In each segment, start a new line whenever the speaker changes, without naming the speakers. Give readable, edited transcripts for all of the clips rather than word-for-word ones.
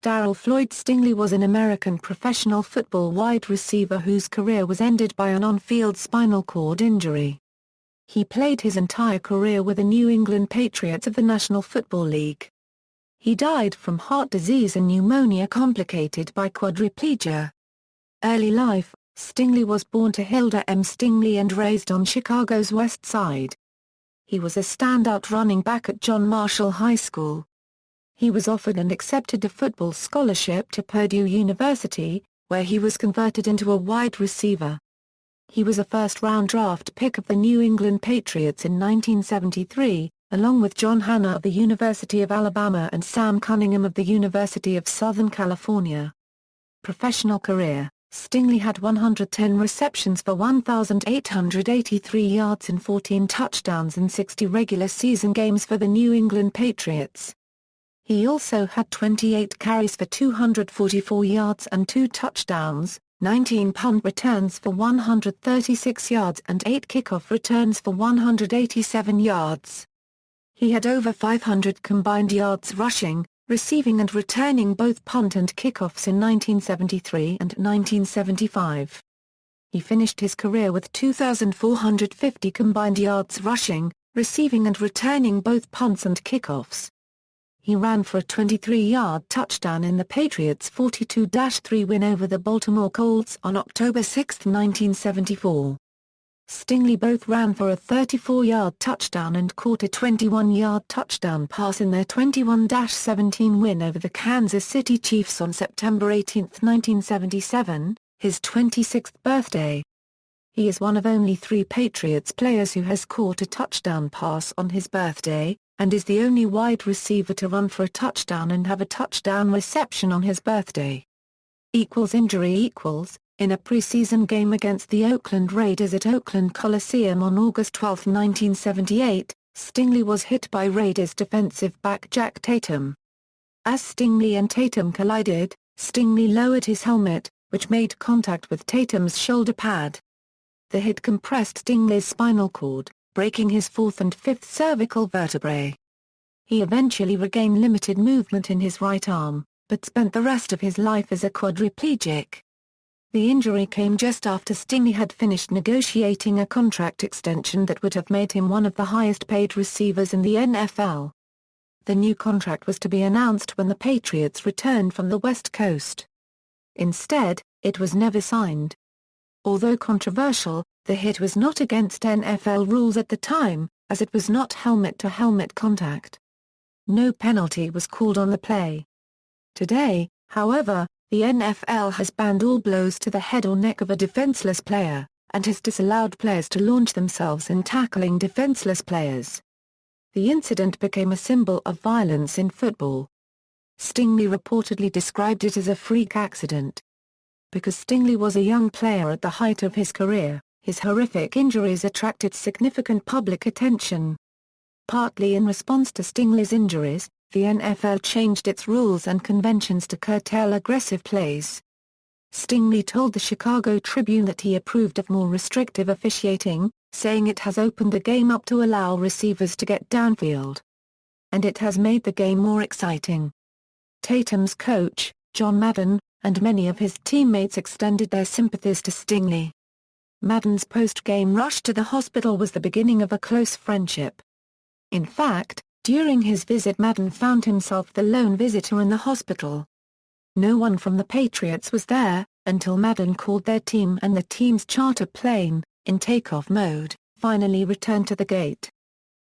Darryl Floyd Stingley was an American professional football wide receiver whose career was ended by an on-field spinal cord injury. He played his entire career with the New England Patriots of the National Football League. He died from heart disease and pneumonia complicated by quadriplegia. Early life: Stingley was born to Hilda M. Stingley and raised on Chicago's West Side. He was a standout running back at John Marshall High School. He was offered and accepted a football scholarship to Purdue University, where he was converted into a wide receiver. He was a first-round draft pick of the New England Patriots in 1973, along with John Hanna of the University of Alabama and Sam Cunningham of the University of Southern California. Professional career: Stingley had 110 receptions for 1,883 yards and 14 touchdowns in 60 regular season games for the New England Patriots. He also had 28 carries for 244 yards and 2 touchdowns, 19 punt returns for 136 yards and 8 kickoff returns for 187 yards. He had over 500 combined yards rushing, receiving and returning both punt and kickoffs in 1973 and 1975. He finished his career with 2,450 combined yards rushing, receiving and returning both punts and kickoffs. He ran for a 23-yard touchdown in the Patriots' 42-3 win over the Baltimore Colts on October 6, 1974. Stingley both ran for a 34-yard touchdown and caught a 21-yard touchdown pass in their 21-17 win over the Kansas City Chiefs on September 18, 1977, his 26th birthday. He is one of only 3 Patriots players who has caught a touchdown pass on his birthday, and is the only wide receiver to run for a touchdown and have a touchdown reception on his birthday. Injury: In a preseason game against the Oakland Raiders at Oakland Coliseum on August 12, 1978, Stingley was hit by Raiders defensive back Jack Tatum. As Stingley and Tatum collided, Stingley lowered his helmet, which made contact with Tatum's shoulder pad. The hit compressed Stingley's spinal cord, breaking his 4th and 5th cervical vertebrae. He eventually regained limited movement in his right arm, but spent the rest of his life as a quadriplegic. The injury came just after Stingley had finished negotiating a contract extension that would have made him one of the highest-paid receivers in the NFL. The new contract was to be announced when the Patriots returned from the West Coast. Instead, it was never signed. Although controversial, the hit was not against NFL rules at the time, as it was not helmet-to-helmet contact. No penalty was called on the play. Today, however, the NFL has banned all blows to the head or neck of a defenseless player, and has disallowed players to launch themselves in tackling defenseless players. The incident became a symbol of violence in football. Stingley reportedly described it as a freak accident. Because Stingley was a young player at the height of his career, his horrific injuries attracted significant public attention. Partly in response to Stingley's injuries, the NFL changed its rules and conventions to curtail aggressive plays. Stingley told the Chicago Tribune that he approved of more restrictive officiating, saying it has opened the game up to allow receivers to get downfield. And it has made the game more exciting. Tatum's coach, John Madden, and many of his teammates extended their sympathies to Stingley. Madden's post-game rush to the hospital was the beginning of a close friendship. In fact, during his visit Madden found himself the lone visitor in the hospital. No one from the Patriots was there, until Madden called their team and the team's charter plane, in takeoff mode, finally returned to the gate.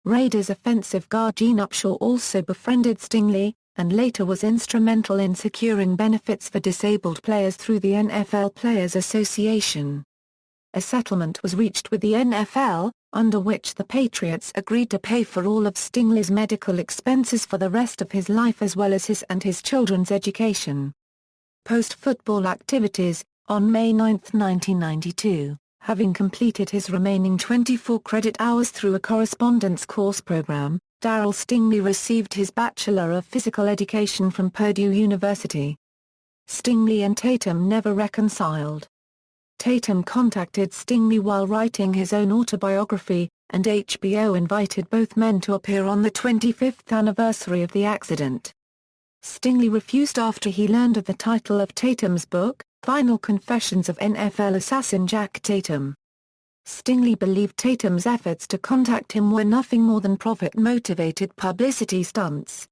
Raiders offensive guard Gene Upshaw also befriended Stingley, and later was instrumental in securing benefits for disabled players through the NFL Players Association. A settlement was reached with the NFL, under which the Patriots agreed to pay for all of Stingley's medical expenses for the rest of his life as well as his and his children's education. Post-football activities: On May 9, 1992, having completed his remaining 24 credit hours through a correspondence course program, Darryl Stingley received his Bachelor of Physical Education from Purdue University. Stingley and Tatum never reconciled. Tatum contacted Stingley while writing his own autobiography, and HBO invited both men to appear on the 25th anniversary of the accident. Stingley refused after he learned of the title of Tatum's book, Final Confessions of NFL Assassin Jack Tatum. Stingley believed Tatum's efforts to contact him were nothing more than profit-motivated publicity stunts.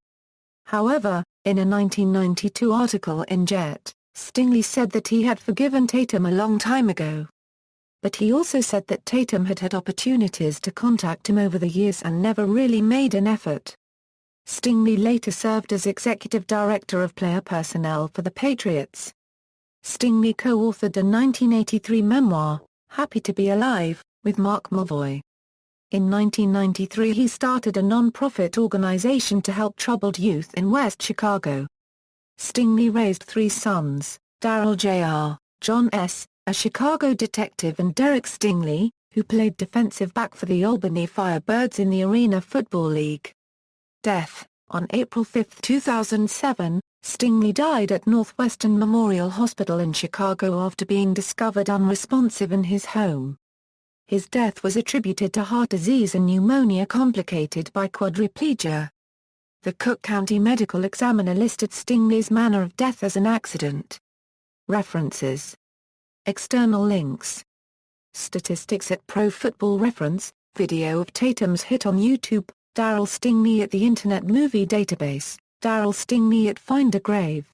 However, in a 1992 article in Jet, Stingley said that he had forgiven Tatum a long time ago. But he also said that Tatum had had opportunities to contact him over the years and never really made an effort. Stingley later served as executive director of player personnel for the Patriots. Stingley co-authored a 1983 memoir, Happy to Be Alive, with Mark Mulvoy. In 1993 he started a non-profit organization to help troubled youth in West Chicago. Stingley raised three sons, Darryl Jr., John S., a Chicago detective, and Derek Stingley, who played defensive back for the Albany Firebirds in the Arena Football League. Death: on April 5, 2007, Stingley died at Northwestern Memorial Hospital in Chicago after being discovered unresponsive in his home. His death was attributed to heart disease and pneumonia complicated by quadriplegia. The Cook County Medical Examiner listed Stingley's manner of death as an accident. References. External links. Statistics at Pro Football Reference, video of Tatum's hit on YouTube, Darryl Stingley at the Internet Movie Database, Darryl Stingley at Find a Grave.